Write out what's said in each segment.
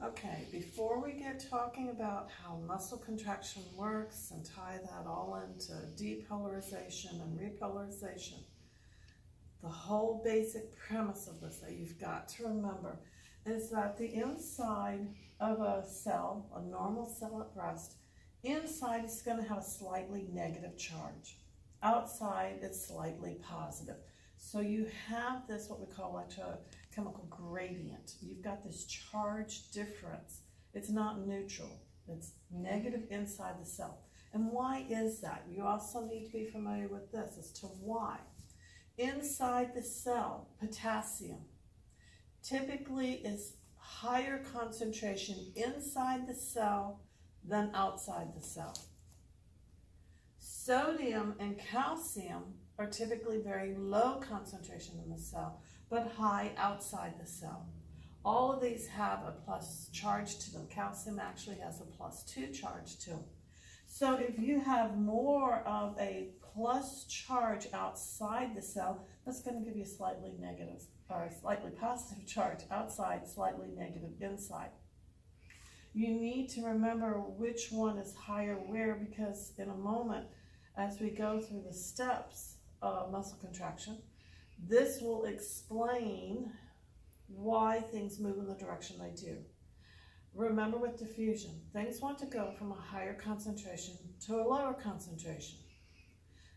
Okay, before we get talking about how muscle contraction works and tie that all into depolarization and repolarization, the whole basic premise of this that you've got to remember is that the inside of a cell, a normal cell at rest, inside is going to have a slightly negative charge. Outside, it's slightly positive. So you have this, what we call electrochemical gradient. You've got this charge difference. It's not neutral. It's negative inside the cell. And why is that? You also need to be familiar with this as to why. Inside the cell, potassium typically is higher concentration inside the cell than outside the cell. Sodium and calcium are typically very low concentration in the cell, but high outside the cell. All of these have a plus charge to them. Calcium actually has a +2 charge to them. So if you have more of a plus charge outside the cell, that's going to give you slightly negative or slightly positive charge outside, slightly negative inside. You need to remember which one is higher where, because in a moment, as we go through the steps of muscle contraction, this will explain why things move in the direction they do. Remember with diffusion, things want to go from a higher concentration to a lower concentration.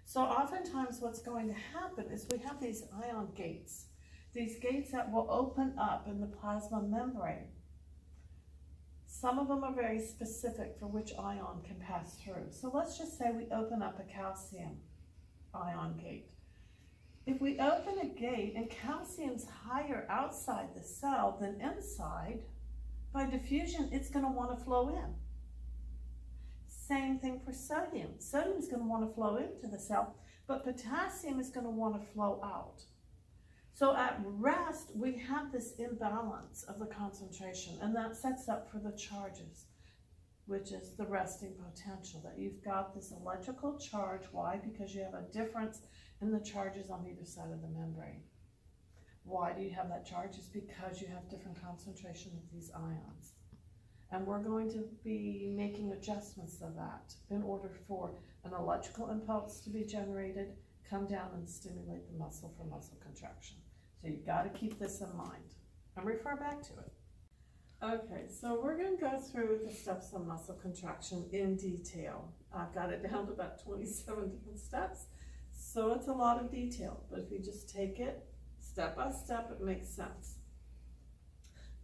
So oftentimes what's going to happen is we have these ion gates, these gates that will open up in the plasma membrane. Some of them are very specific for which ion can pass through. So let's just say we open up a calcium ion gate. If we open a gate and calcium's higher outside the cell than inside, by diffusion, it's going to want to flow in. Same thing for sodium. Sodium is going to want to flow into the cell, but potassium is going to want to flow out. So at rest, we have this imbalance of the concentration, and that sets up for the charges, which is the resting potential, that you've got this electrical charge. Why? Because you have a difference in the charges on either side of the membrane. Why do you have that charge? It's because you have different concentration of these ions. And we're going to be making adjustments of that in order for an electrical impulse to be generated, come down and stimulate the muscle for muscle contraction. So you've got to keep this in mind and refer back to it. Okay, so we're going to go through the steps of muscle contraction in detail. I've got it down to about 27 different steps, so it's a lot of detail, but if you just take it step by step, it makes sense.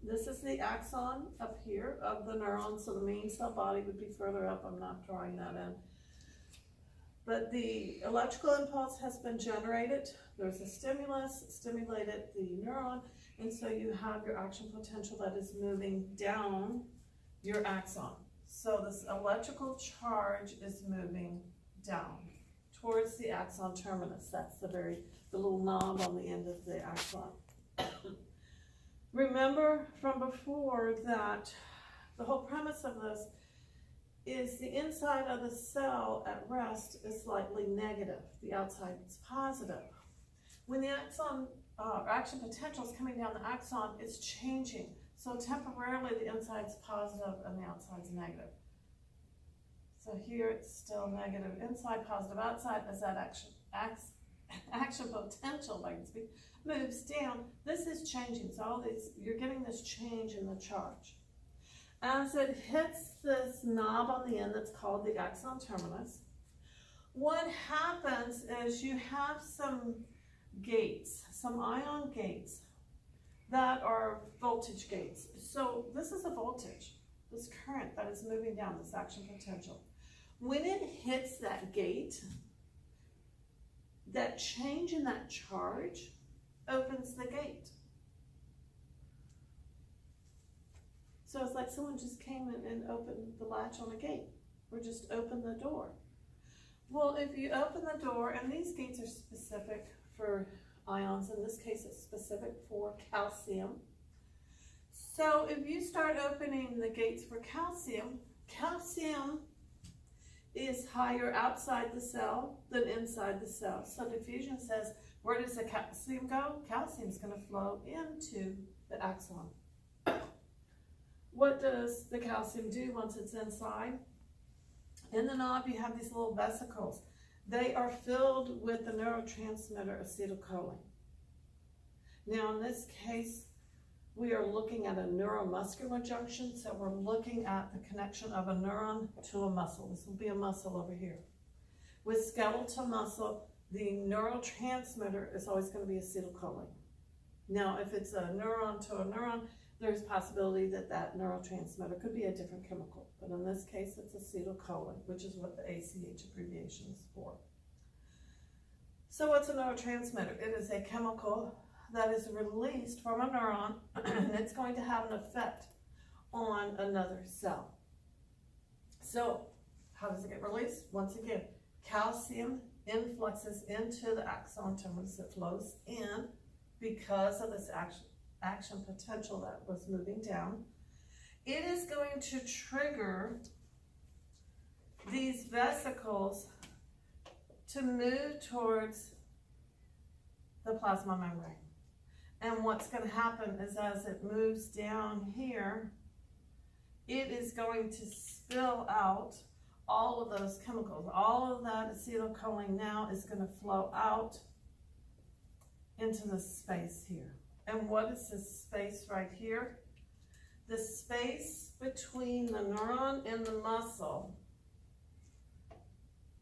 This is the axon up here of the neuron, so the main cell body would be further up. I'm not drawing that in. But the electrical impulse has been generated. There's a stimulus, stimulated the neuron, and so you have your action potential that is moving down your axon. So this electrical charge is moving down towards the axon terminus. That's the little knob on the end of the axon. Remember from before that the whole premise of this is the inside of the cell at rest is slightly negative. The outside is positive. When the axon action potential is coming down the axon, it's changing. So temporarily the inside is positive and the outside is negative. So here it's still negative inside, positive outside. As that action potential, if I can speak, moves down, this is changing. So all these, you're getting this change in the charge. As it hits this knob on the end that's called the axon terminus, what happens is you have some gates, some ion gates that are voltage gates. So this is a voltage, this current that is moving down, this action potential. When it hits that gate, that change in that charge opens the gate. So it's like someone just came in and opened the latch on a gate, or just opened the door. Well, if you open the door, and these gates are specific for ions, in this case it's specific for calcium. So if you start opening the gates for calcium, calcium is higher outside the cell than inside the cell. So diffusion says, where does the calcium go? Calcium is going to flow into the axon. what does the calcium do once it's inside? In the knob, you have these little vesicles. They are filled with the neurotransmitter acetylcholine. Now, in this case, we are looking at a neuromuscular junction, so we're looking at the connection of a neuron to a muscle. This will be a muscle over here. With skeletal muscle, the neurotransmitter is always going to be acetylcholine. Now, if it's a neuron to a neuron, there's possibility that that neurotransmitter could be a different chemical. But in this case, it's acetylcholine, which is what the ACH abbreviation is for. So what's a neurotransmitter? It is a chemical that is released from a neuron, and it's going to have an effect on another cell. So how does it get released? Once again, calcium influxes into the axon terminus. It flows in because of this action potential that was moving down. It is going to trigger these vesicles to move towards the plasma membrane. And what's going to happen is as it moves down here, it is going to spill out all of those chemicals. All of that acetylcholine now is going to flow out into the space here. And what is this space right here? The space between the neuron and the muscle.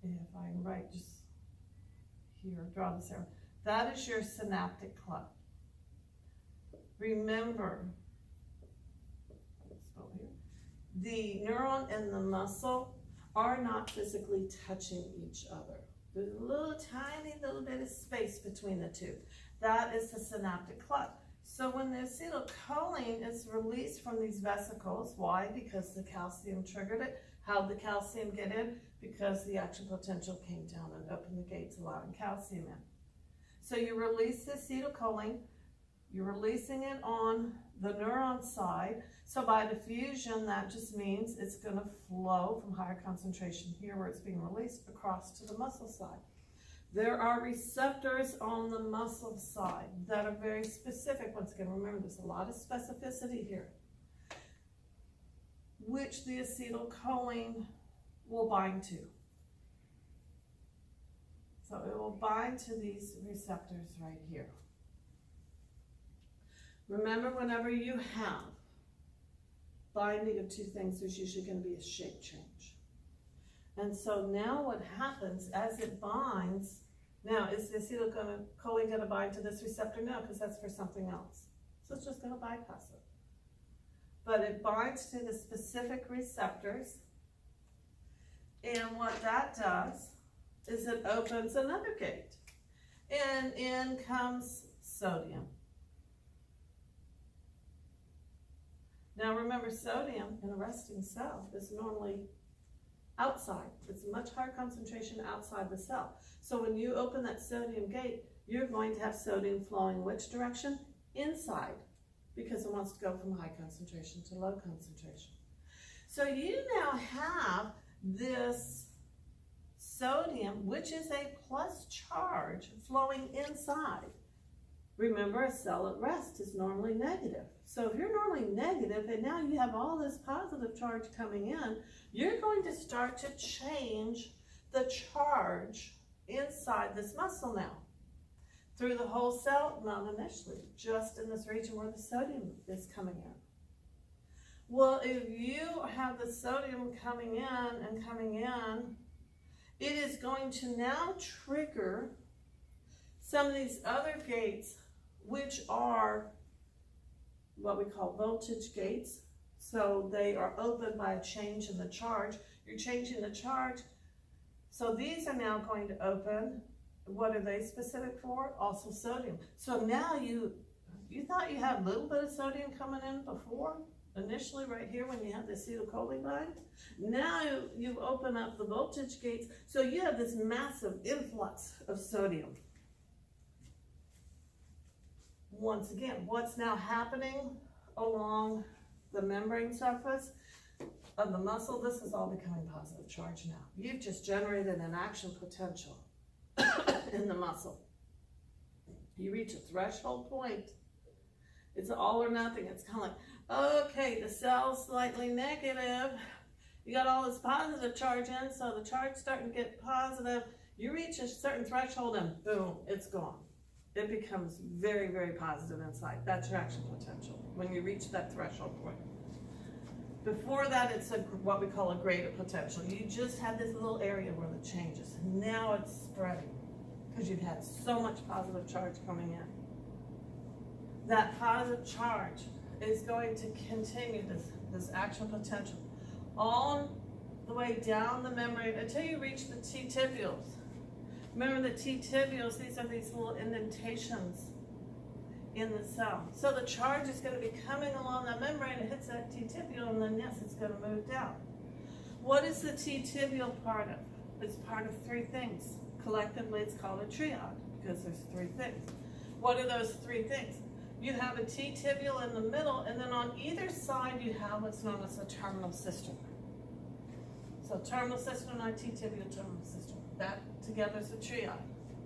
If I can write just here, draw this arrow. That is your synaptic clot. Remember, the neuron and the muscle are not physically touching each other. There's a little tiny little bit of space between the two. That is the synaptic clot. So when the acetylcholine is released from these vesicles, why? Because the calcium triggered it. How did the calcium get in? Because the action potential came down and opened the gates, allowing calcium in. So you release the acetylcholine, you're releasing it on the neuron side. So by diffusion, that just means it's going to flow from higher concentration here where it's being released across to the muscle side. There are receptors on the muscle side that are very specific. Once again, remember, there's a lot of specificity here, which the acetylcholine will bind to. So it will bind to these receptors right here. Remember, whenever you have binding of two things, there's usually going to be a shape change. And so now what happens as it binds, now is the acetylcholine going to bind to this receptor? No, because that's for something else. So it's just going to bypass it. But it binds to the specific receptors. And what that does is it opens another gate. And in comes sodium. Now remember, sodium in a resting cell is normally outside. It's a much higher concentration outside the cell. So when you open that sodium gate, you're going to have sodium flowing which direction? Inside, because it wants to go from high concentration to low concentration. So you now have this sodium, which is a plus charge, flowing inside. Remember, a cell at rest is normally negative. So if you're normally negative and now you have all this positive charge coming in, you're going to start to change the charge inside this muscle now. Through the whole cell, not initially, just in this region where the sodium is coming in. Well, if you have the sodium coming in, it is going to now trigger some of these other gates, which are what we call voltage gates. So they are opened by a change in the charge. You're changing the charge. So these are now going to open. What are they specific for? Also sodium. So now you thought you had a little bit of sodium coming in before, initially right here when you had the acetylcholine bind. Now you open up the voltage gates. So you have this massive influx of sodium. Once again, what's now happening along the membrane surface of the muscle? This is all becoming positive charge now. You've just generated an action potential in the muscle. You reach a threshold point It's all or nothing. It's kind of like, okay, the cell's slightly negative. You got all this positive charge in, so the charge starting to get positive. You reach a certain threshold and boom, it's gone. It becomes very, very positive inside. That's your action potential when you reach that threshold point. Before that, it's what we call a gradient potential. You just had this little area where it changes. Now it's spreading because you've had so much positive charge coming in. That positive charge is going to continue this action potential all the way down the membrane until you reach the T-tibials. Remember the T-tibials, these are these little indentations in the cell. So the charge is going to be coming along that membrane, it hits that T-tibial, and then yes, it's going to move down. What is the T-tibial part of? It's part of three things. Collectively, it's called a triad because there's three things. What are those three things? You have a T-tibial in the middle, and then on either side you have what's known as a terminal cisterna. So terminal cisterna, T-tibial, terminal cisterna. That together is a triad.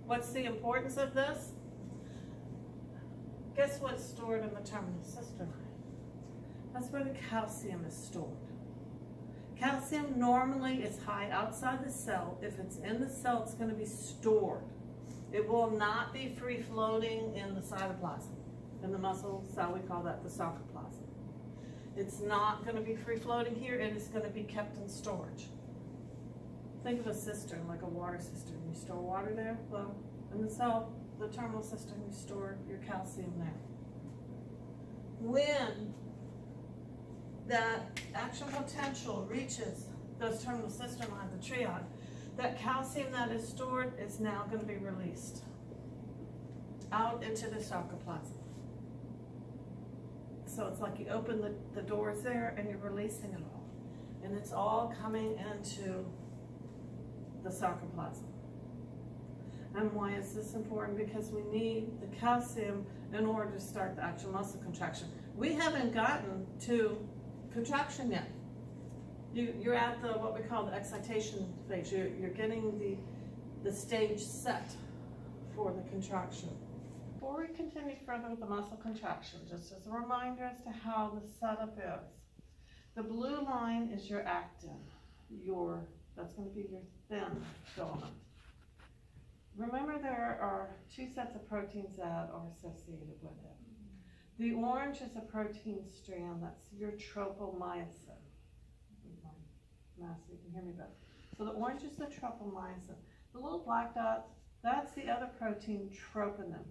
What's the importance of this? Guess what's stored in the terminal cisterna? That's where the calcium is stored. Calcium normally is high outside the cell. If it's in the cell, it's going to be stored. It will not be free floating in the cytoplasm. In the muscle cell, we call that the sarcoplasm. It's not going to be free floating here. It is going to be kept in storage. Think of a cistern, like a water cistern. You store water there. Well, in the cell, the terminal cistern, you store your calcium there. When that action potential reaches those terminal cisterna, the triad, that calcium that is stored is now going to be released out into the sarcoplasm. So it's like you open the doors there and you're releasing it all. And it's all coming into the sarcoplasm. And why is this important? Because we need the calcium in order to start the actual muscle contraction. We haven't gotten to contraction yet. You're at what we call the excitation phase. You're getting the stage set for the contraction. Before we continue further with the muscle contraction, just as a reminder as to how the setup is. The blue line is your actin. That's going to be your thin filament. Remember, there are two sets of proteins that are associated with it. The orange is a protein strand, that's your tropomyosin. So you can hear me better. So the orange is the tropomyosin. The little black dots, that's the other protein, troponin.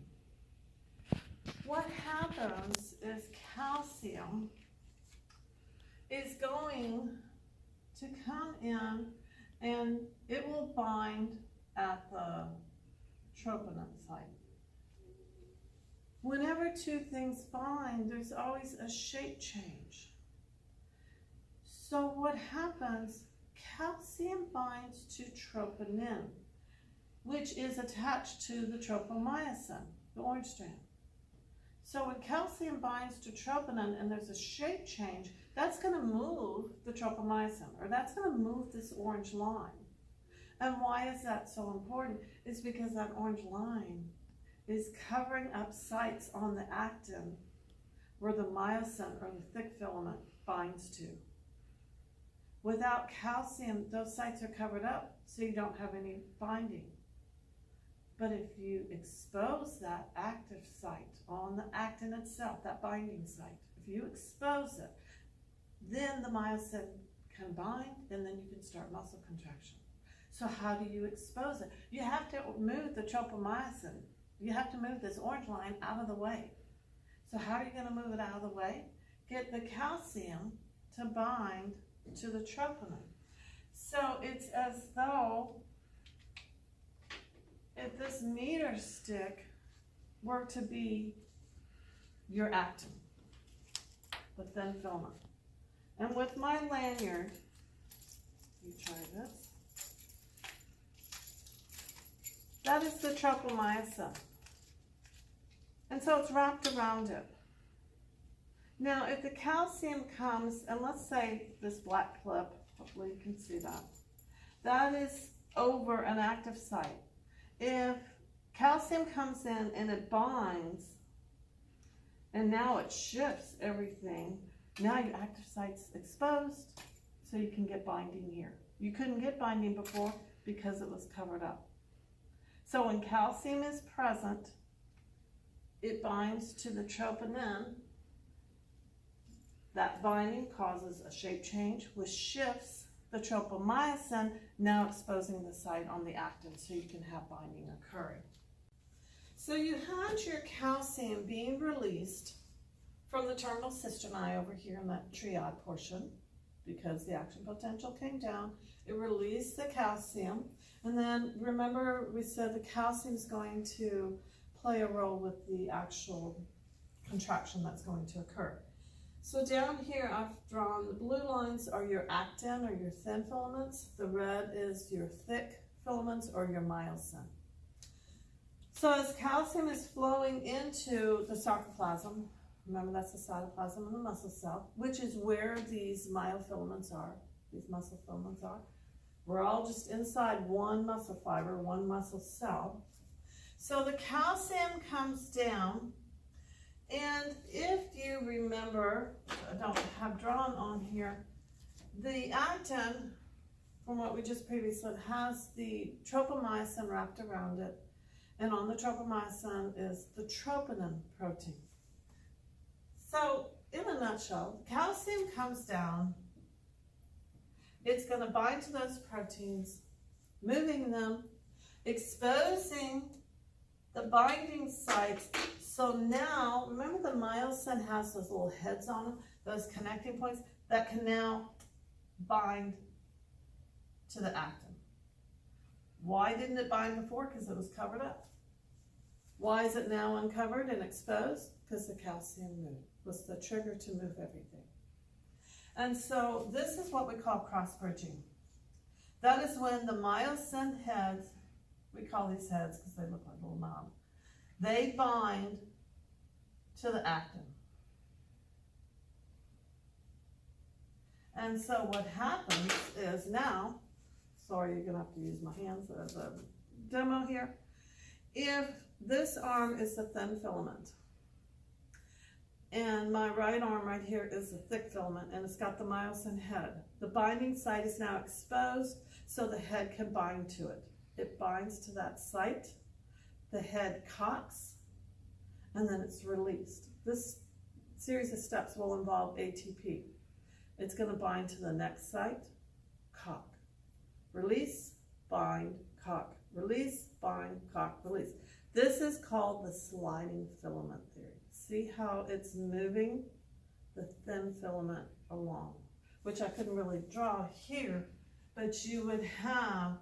What happens is calcium is going to come in and it will bind at the troponin site. Whenever two things bind, there's always a shape change. So what happens, calcium binds to troponin, which is attached to the tropomyosin, the orange strand. So when calcium binds to troponin and there's a shape change, that's going to move the tropomyosin, or that's going to move this orange line. And why is that so important? It's because that orange line is covering up sites on the actin where the myosin, or the thick filament, binds to. Without calcium, those sites are covered up, so you don't have any binding. But if you expose that active site on the actin itself, that binding site, if you expose it, then the myosin can bind, and then you can start muscle contraction. So how do you expose it? You have to move the tropomyosin. You have to move this orange line out of the way. So how are you going to move it out of the way? Get the calcium to bind to the troponin. So it's as though if this meter stick were to be your actin, the thin filament. And with my lanyard, you try this. That is the tropomyosin. And so it's wrapped around it. Now, if the calcium comes, and let's say this black clip, hopefully you can see that, that is over an active site. If calcium comes in and it binds, And now it shifts everything. Now your active site's exposed, so you can get binding here. You couldn't get binding before because it was covered up. So when calcium is present, it binds to the troponin. That binding causes a shape change, which shifts the tropomyosin, now exposing the site on the actin, so you can have binding occurring. So you had your calcium being released from the terminal cisternae over here in that triad portion, because the action potential came down. It released the calcium, and then remember we said the calcium is going to play a role with the actual contraction that's going to occur. So down here I've drawn the blue lines are your actin or your thin filaments. The red is your thick filaments or your myosin. So as calcium is flowing into the sarcoplasm, remember that's the cytoplasm of the muscle cell, which is where these myofilaments are, these muscle filaments are. We're all just inside one muscle fiber, one muscle cell. So the calcium comes down, and if you remember, I don't have drawn on here, the actin, from what we just previously said, has the tropomyosin wrapped around it, and on the tropomyosin is the troponin protein. So in a nutshell, calcium comes down, it's going to bind to those proteins, moving them, exposing the binding sites. So now, remember the myosin has those little heads on them, those connecting points that can now bind to the actin. Why didn't it bind before? Because it was covered up. Why is it now uncovered and exposed? Because the calcium moved, was the trigger to move everything. And so this is what we call cross-bridging. That is when the myosin heads, we call these heads because they look like a little knob, they bind to the actin. And so what happens is now, sorry, you're going to have to use my hands as a demo here. If this arm is the thin filament, and my right arm right here is the thick filament, and it's got the myosin head, the binding site is now exposed so the head can bind to it. It binds to that site, the head cocks, and then it's released. This series of steps will involve ATP. It's going to bind to the next site, cock, release, bind, cock, release, bind, cock, release. This is called the sliding filament theory. See how it's moving the thin filament along, which I couldn't really draw here, but you would have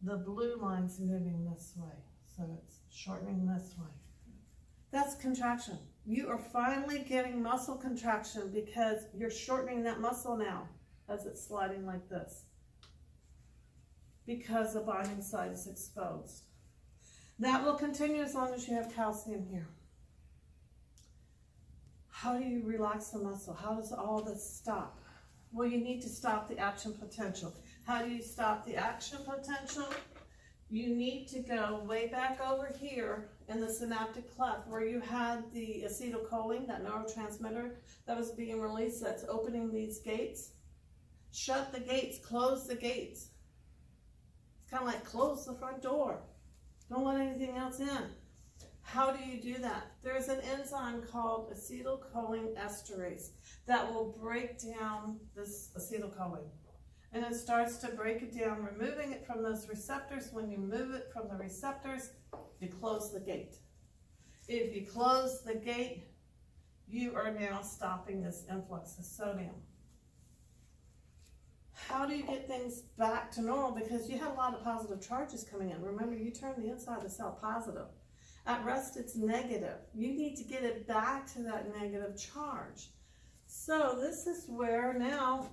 the blue lines moving this way. So it's shortening this way. That's contraction. You are finally getting muscle contraction because you're shortening that muscle now as it's sliding like this, because the binding site is exposed. That will continue as long as you have calcium here. How do you relax the muscle? How does all this stop? Well, you need to stop the action potential. How do you stop the action potential? You need to go way back over here in the synaptic clot where you had the acetylcholine, that neurotransmitter that was being released, that's opening these gates. Shut the gates, close the gates. It's kind of like close the front door. Don't let anything else in. How do you do that? There's an enzyme called acetylcholine esterase that will break down this acetylcholine. And it starts to break it down, removing it from those receptors. When you move it from the receptors, you close the gate. If you close the gate, you are now stopping this influx of sodium. How do you get things back to normal? Because you have a lot of positive charges coming in. Remember, you turn the inside of the cell positive. At rest, it's negative. You need to get it back to that negative charge. So this is where now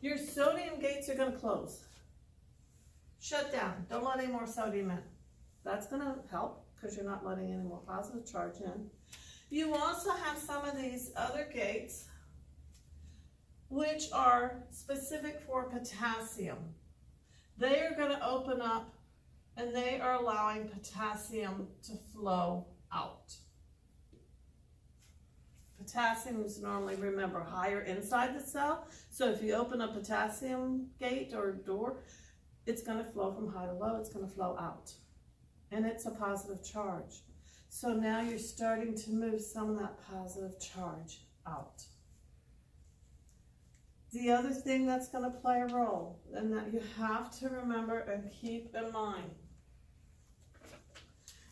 your sodium gates are going to close. Shut down. Don't let any more sodium in. That's going to help because you're not letting any more positive charge in. You also have some of these other gates which are specific for potassium. They are going to open up and they are allowing potassium to flow out. potassium is normally, remember, higher inside the cell. So if you open a potassium gate or door, it's going to flow from high to low. It's going to flow out. And it's a positive charge. So now you're starting to move some of that positive charge out. The other thing that's going to play a role, and that you have to remember and keep in mind,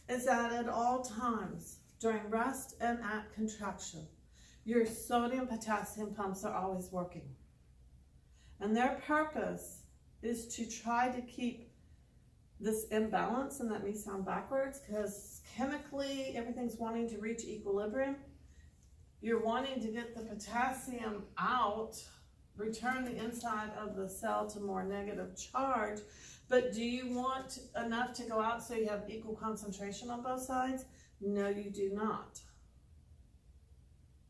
is that at all times, during rest and at contraction, your sodium-potassium pumps are always working. And their purpose is to try to keep this imbalance, and that may sound backwards because chemically everything's wanting to reach equilibrium. You're wanting to get the potassium out, return the inside of the cell to more negative charge, but do you want enough to go out so you have equal concentration on both sides? No, you do not.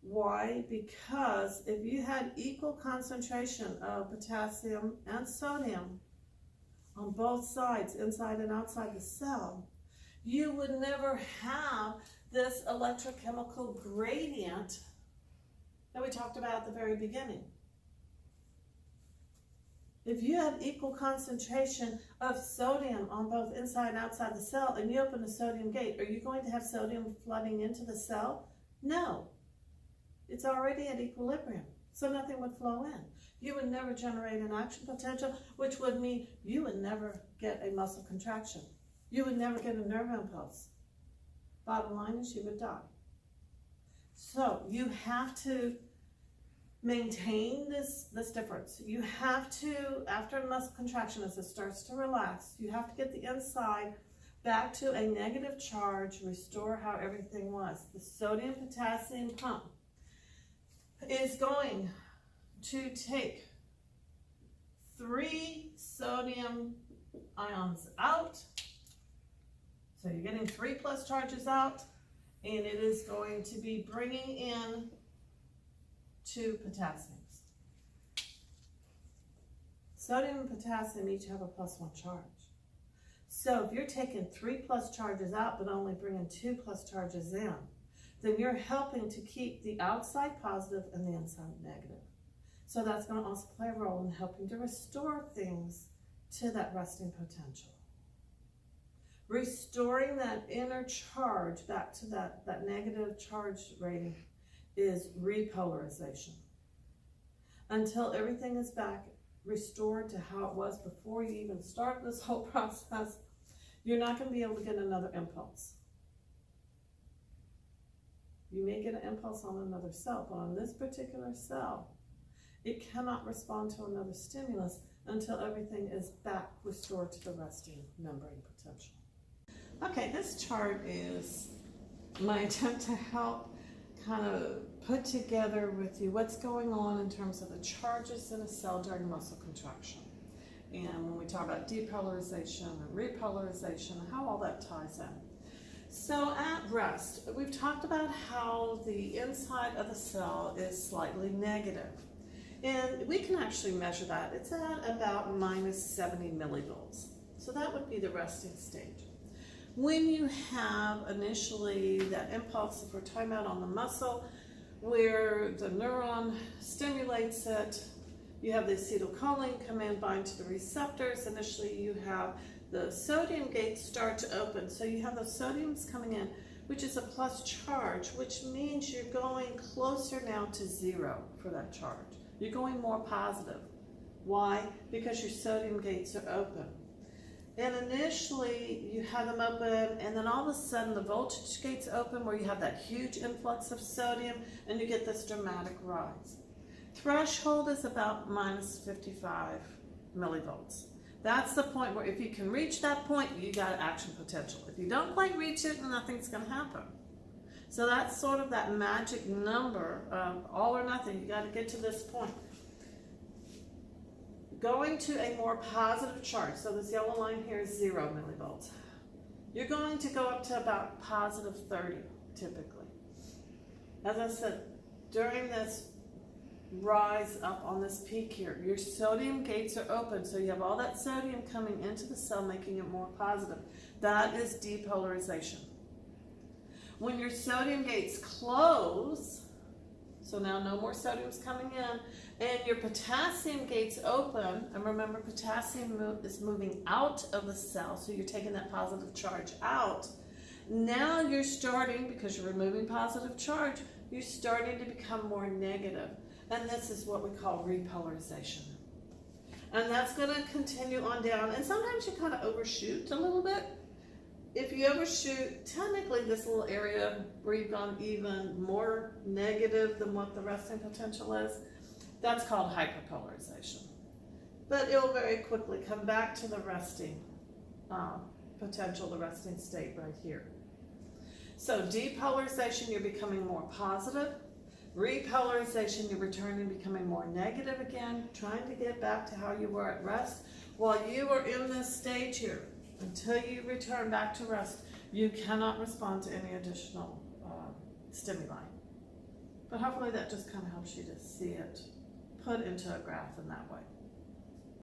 Why? Because if you had equal concentration of potassium and sodium on both sides, inside and outside the cell, you would never have this electrochemical gradient that we talked about at the very beginning. If you have equal concentration of sodium on both inside and outside the cell and you open a sodium gate, are you going to have sodium flooding into the cell? No. It's already at equilibrium, so nothing would flow in. You would never generate an action potential, which would mean you would never get a muscle contraction. You would never get a nerve impulse. Bottom line is you would die. So you have to maintain this difference. You have to, after muscle contraction, as it starts to relax, you have to get the inside back to a negative charge, restore how everything was. The sodium-potassium pump is going to take 3 sodium ions out. So you're getting 3 plus charges out, and it is going to be bringing in 2 potassiums. Sodium and potassium each have a +1 charge. So if you're taking 3 plus charges out but only bringing 2 plus charges in, then you're helping to keep the outside positive and the inside negative. So that's going to also play a role in helping to restore things to that resting potential. Restoring that inner charge back to that negative charge rating is repolarization. Until everything is back restored to how it was before you even start this whole process, you're not going to be able to get another impulse. You may get an impulse on another cell, but on this particular cell, it cannot respond to another stimulus until everything is back restored to the resting membrane potential. Okay, this chart is my attempt to help kind of put together with you what's going on in terms of the charges in a cell during muscle contraction. And when we talk about depolarization and repolarization, how all that ties in. So at rest, we've talked about how the inside of the cell is slightly negative. And we can actually measure that. It's at about -70 millivolts. So that would be the resting stage. When you have initially that impulse, if we're talking about on the muscle, where the neuron stimulates it, you have the acetylcholine come in, bind to the receptors. Initially you have the sodium gates start to open. So you have the sodiums coming in, which is a plus charge, which means you're going closer now to 0 for that charge. You're going more positive. Why? Because your sodium gates are open. And initially you have them open, and then all of a sudden the voltage gates open where you have that huge influx of sodium and you get this dramatic rise. Threshold is about -55 millivolts. That's the point where if you can reach that point, you got action potential. If you don't quite reach it, nothing's going to happen. So that's sort of that magic number of all or nothing. You got to get to this point. Going to a more positive charge, so this yellow line here is 0 millivolts. You're going to go up to about +30 typically. As I said, during this rise up on this peak here, your sodium gates are open, so you have all that sodium coming into the cell, making it more positive. That is depolarization. When your sodium gates close, So now no more sodium's coming in, and your potassium gates open, and remember potassium is moving out of the cell, so you're taking that positive charge out. Now you're starting, because you're removing positive charge, you're starting to become more negative, and this is what we call repolarization. And that's going to continue on down, and sometimes you kind of overshoot a little bit. If you overshoot, technically this little area where you've gone even more negative than what the resting potential is, that's called hyperpolarization. But it'll very quickly come back to the resting potential, the resting state right here. So depolarization, you're becoming more positive. Repolarization, you're returning, becoming more negative again, trying to get back to how you were at rest. While you are in this stage here, until you return back to rest, you cannot respond to any additional stimuli. But hopefully that just kind of helps you to see it put into a graph in that way.